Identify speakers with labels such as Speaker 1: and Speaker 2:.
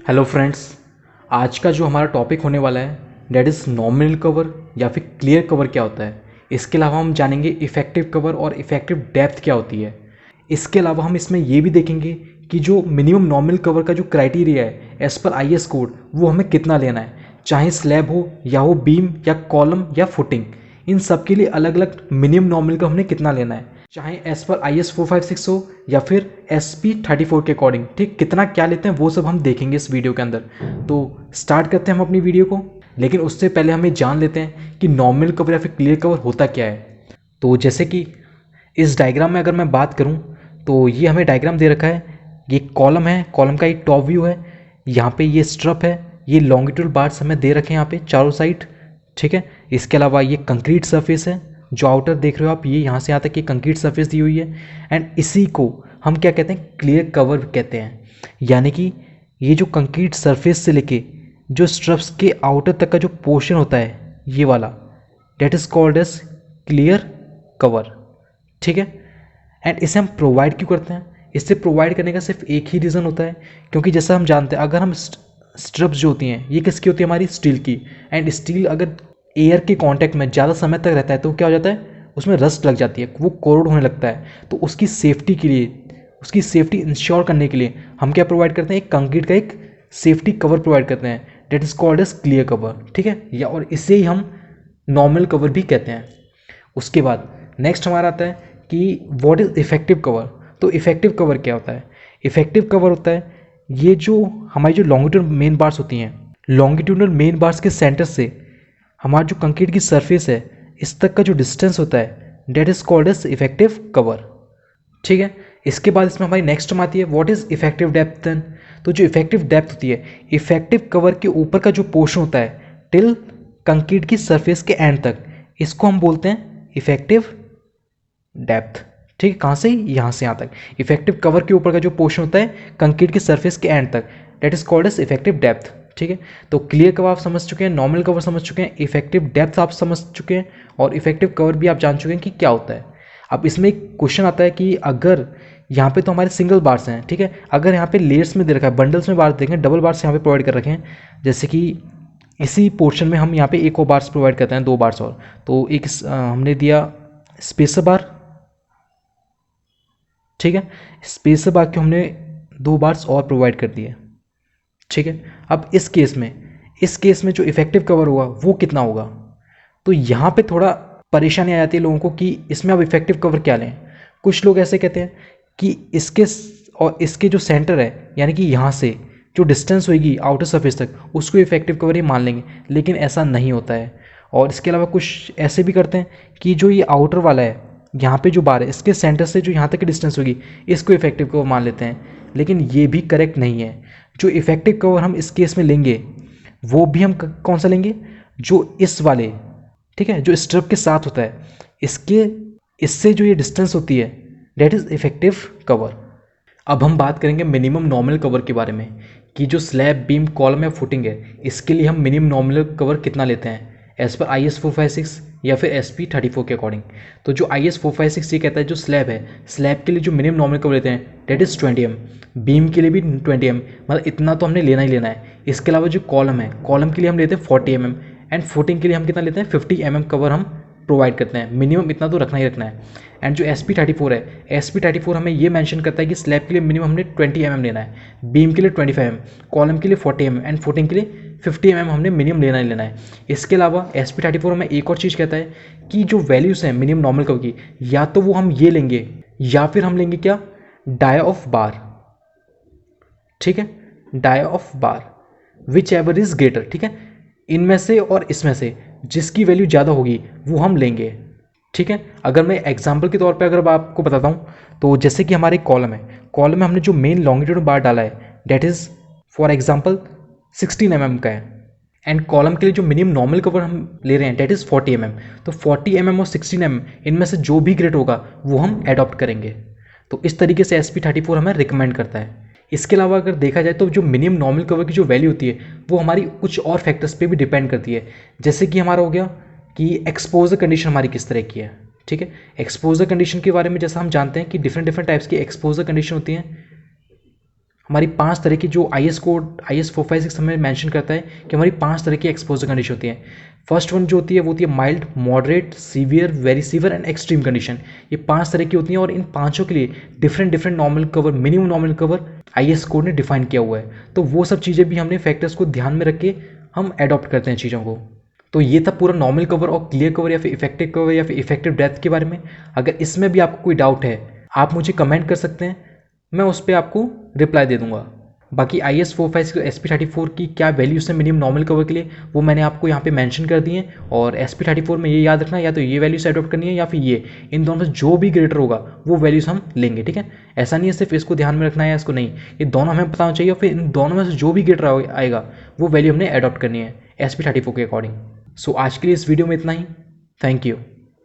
Speaker 1: Hello friends, आज का जो हमारा टॉपिक होने वाला है डेट इज़ नॉमिनल कवर या फिर क्लियर कवर क्या होता है। इसके अलावा हम जानेंगे इफ़ेक्टिव कवर और इफ़ेक्टिव डेप्थ क्या होती है। इसके अलावा हम इसमें ये भी देखेंगे कि जो मिनिमम नॉमिनल कवर का जो क्राइटेरिया है एज़ पर आईएस कोड वो हमें कितना लेना है, चाहे स्लैब हो या हो बीम या कॉलम या फुटिंग। इन सब के लिए अलग अलग मिनिमम नॉमिनल का हमने कितना लेना है, चाहे एज पर IS 456 हो या फिर SP 34 के अकॉर्डिंग। ठीक, कितना क्या लेते हैं वो सब हम देखेंगे इस वीडियो के अंदर। तो स्टार्ट करते हैं हम अपनी वीडियो को, लेकिन उससे पहले हमें जान लेते हैं कि नॉमिनल कवर या फिर क्लियर कवर होता क्या है। तो जैसे कि इस डायग्राम में अगर मैं बात करूं तो ये हमें डायग्राम दे रखा है। ये कॉलम है, कॉलम का एक टॉप व्यू है। यहाँ पे ये स्ट्रप है, ये लॉन्गिट्यूडल बार्स हमें दे रखे हैं यहाँ पे चारों साइड। ठीक है, इसके अलावा ये कंक्रीट सरफेस है, जो आउटर देख रहे हो आप, ये यहाँ से यहाँ तक ये कंक्रीट सरफेस दी हुई है। एंड इसी को हम क्या कहते हैं, क्लियर कवर कहते हैं। यानी कि ये जो कंक्रीट सरफेस से लेके जो स्ट्रप्स के आउटर तक का जो पोर्शन होता है ये वाला, that is called as clear cover. ठीक है, एंड इसे हम प्रोवाइड क्यों करते हैं? इससे प्रोवाइड करने का सिर्फ एक ही रीज़न होता है, क्योंकि जैसा हम जानते हैं अगर हम स्ट्रप्स जो होती हैं ये किसकी होती है, हमारी स्टील की। एंड स्टील अगर एयर के कांटेक्ट में ज़्यादा समय तक रहता है तो क्या हो जाता है, उसमें रस्ट लग जाती है, वो कोरोड होने लगता है। तो उसकी सेफ्टी के लिए, उसकी सेफ्टी इंश्योर करने के लिए हम क्या प्रोवाइड करते हैं, एक कंक्रीट का एक सेफ्टी कवर प्रोवाइड करते हैं, that is called as clear cover. ठीक है, या और इसे ही हम नॉर्मल कवर भी कहते हैं। उसके बाद नेक्स्ट हमारा आता है कि व्हाट इज़ इफेक्टिव कवर। तो इफेक्टिव कवर क्या होता है? इफेक्टिव कवर होता है ये जो हमारी जो लॉन्गिट्यूडल मेन बार्स होती हैं, लॉन्गिट्यूडल मेन बार्स के सेंटर से हमारा जो कंक्रीट की सरफेस है इस तक का जो डिस्टेंस होता है, that is called as effective cover. ठीक है, इसके बाद इसमें हमारी नेक्स्ट टर्म आती है what is effective depth then. तो जो इफेक्टिव डेप्थ होती है, इफेक्टिव कवर के ऊपर का जो पोर्शन होता है टिल कंक्रीट की सरफेस के एंड तक, इसको हम बोलते हैं इफेक्टिव डेप्थ। ठीक है, कहाँ से, यहाँ से यहाँ तक। इफेक्टिव कवर के ऊपर का जो पोर्शन होता है कंक्रीट की सरफेस के एंड तक, that is called as effective depth. ठीक है, तो क्लियर कवर आप समझ चुके हैं, नॉर्मल कवर समझ चुके हैं, इफेक्टिव डेप्थ आप समझ चुके हैं, और इफेक्टिव कवर भी आप जान चुके हैं कि क्या होता है। अब इसमें एक क्वेश्चन आता है कि अगर यहाँ पे तो हमारे सिंगल बार्स हैं, ठीक है, अगर यहाँ पे लेयर्स में दे रखा है, बंडल्स में बार्स देखें, डबल बार्स यहाँ पे प्रोवाइड कर रखे हैं। जैसे कि इसी पोर्शन में हम यहाँ पे एक और बार्स प्रोवाइड करते हैं, दो बार्स और। तो एक हमने दिया स्पेसर बार। ठीक है, स्पेसर बार के हमने दो बार्स और प्रोवाइड कर दिए। ठीक है, अब इस केस में जो इफेक्टिव कवर होगा वो कितना होगा। तो यहाँ पे थोड़ा परेशानी आ जाती है लोगों को कि इसमें अब इफेक्टिव कवर क्या लें। कुछ लोग ऐसे कहते हैं कि इसके और इसके जो सेंटर है, यानी कि यहाँ से जो डिस्टेंस होगी आउटर सरफेस तक, उसको इफेक्टिव कवर ही मान लेंगे, लेकिन ऐसा नहीं होता है। और इसके अलावा कुछ ऐसे भी करते हैं कि जो ये आउटर वाला है, यहाँ पे जो बार है, इसके सेंटर से जो यहाँ तक की डिस्टेंस होगी इसको इफेक्टिव कवर मान लेते हैं, लेकिन ये भी करेक्ट नहीं है। जो इफेक्टिव कवर हम इस केस में लेंगे वो भी हम कौन सा लेंगे, जो इस वाले, ठीक है, जो स्ट्रिप के साथ होता है, इसके इससे जो ये डिस्टेंस होती है, डेट इज इफेक्टिव कवर। अब हम बात करेंगे मिनिमम नॉमिनल कवर के बारे में, कि जो स्लैब बीम कॉलम या फुटिंग है इसके लिए हम मिनिमम नॉमिनल कवर कितना लेते हैं एज पर IS 456 या फिर SP 34 के अकॉर्डिंग। तो जो IS 456 ये कहता है जो स्लैब है, स्लैब के लिए जो मिनिमम नॉमिनल कवर लेते हैं डेट इज़ 20 mm, बीम के लिए भी 20 mm, मतलब इतना तो हमने लेना ही लेना है। इसके अलावा जो कॉलम है, कॉलम के लिए हम लेते हैं 40 mm, एंड फुटिंग के लिए हम कितना लेते हैं 50 mm कवर हम प्रोवाइड करते हैं। मिनिमम इतना तो रखना ही रखना है। एंड जो SP 34 है, SP 34 हमें ये मेंशन करता है कि स्लैब के लिए मिनिमम हमने 20 mm लेना है, बीम के लिए 25 mm, कॉलम के लिए 40 mm एंड फुटिंग के लिए 50 mm हमने मिनिमम लेना ही लेना है। इसके अलावा SP 34 हमें एक और चीज़ कहता है कि जो वैल्यूज़ हैं मिनिमम नॉर्मल कवर की, या तो वो हम ये लेंगे या फिर हम लेंगे क्या, डाया ऑफ बार। ठीक है, dia of bar, whichever is greater. ठीक है, इनमें से और इसमें से जिसकी वैल्यू ज़्यादा होगी वो हम लेंगे। ठीक है, अगर मैं एग्जाम्पल के तौर पे अगर आपको बताता हूँ, तो जैसे कि हमारे कॉलम है, कॉलम में हमने जो मेन लॉन्गिट्यूड बार डाला है that is for example 16 mm का है, एंड कॉलम के लिए जो मिनिमम नॉर्मल कवर हम ले रहे हैं डेट इज़ 40 mm। तो 40 mm और 16 mm इनमें से जो भी ग्रेड होगा वो हम एडॉप्ट करेंगे। तो इस तरीके से SP 34 हमें रिकमेंड करता है। इसके अलावा अगर देखा जाए तो जो मिनिमम नॉर्मल कवर की जो वैल्यू होती है वो हमारी कुछ और फैक्टर्स पे भी डिपेंड करती है। जैसे कि हमारा हो गया कि एक्सपोजर कंडीशन हमारी किस तरह की है। ठीक है, एक्सपोजर कंडीशन के बारे में जैसा हम जानते हैं कि डिफरेंट टाइप्स की एक्सपोजर कंडीशन होती हैं। हमारी 5 तरह की जो IS कोड IS 456 हमें मेंशन करता है कि हमारी 5 तरह की एक्सपोजर कंडीशन होती है। फर्स्ट वन जो होती है वो होती है mild, moderate, severe, very severe and extreme condition. ये 5 तरह की होती हैं और इन पांचों के लिए different different normal cover, minimum normal cover IS code ने डिफाइन किया हुआ है। तो वो सब चीज़ें भी हमने फैक्टर्स को ध्यान में रख के हम एडॉप्ट करते हैं चीज़ों को। तो ये था पूरा नॉर्मल कवर और क्लियर कवर या फिर इफेक्टिव कवर या फिर इफेक्टिव डेप्थ के बारे में। अगर इसमें भी आपको कोई डाउट है आप मुझे कमेंट कर सकते हैं, मैं उस पर आपको रिप्लाई दे दूंगा। बाकी IS 456 SP34 की क्या वैल्यूज है मिनिमम नॉर्मल कवर के लिए वो मैंने आपको यहाँ पे मेंशन कर दिए हैं। और SP34 में ये याद रखना, या तो ये वैल्यूज अडॉप्ट करनी है या फिर ये, इन दोनों में जो भी ग्रेटर होगा वो वैल्यूज हम लेंगे। ठीक है, ऐसा नहीं है सिर्फ इसको ध्यान में रखना है या इसको नहीं, ये दोनों हमें पता होना चाहिए और फिर इन दोनों में से जो भी ग्रेटर आएगा वो वैल्यू हमने अडॉप्ट करनी है SP34 के अकॉर्डिंग। सो आज के लिए इस वीडियो में इतना ही। Thank you.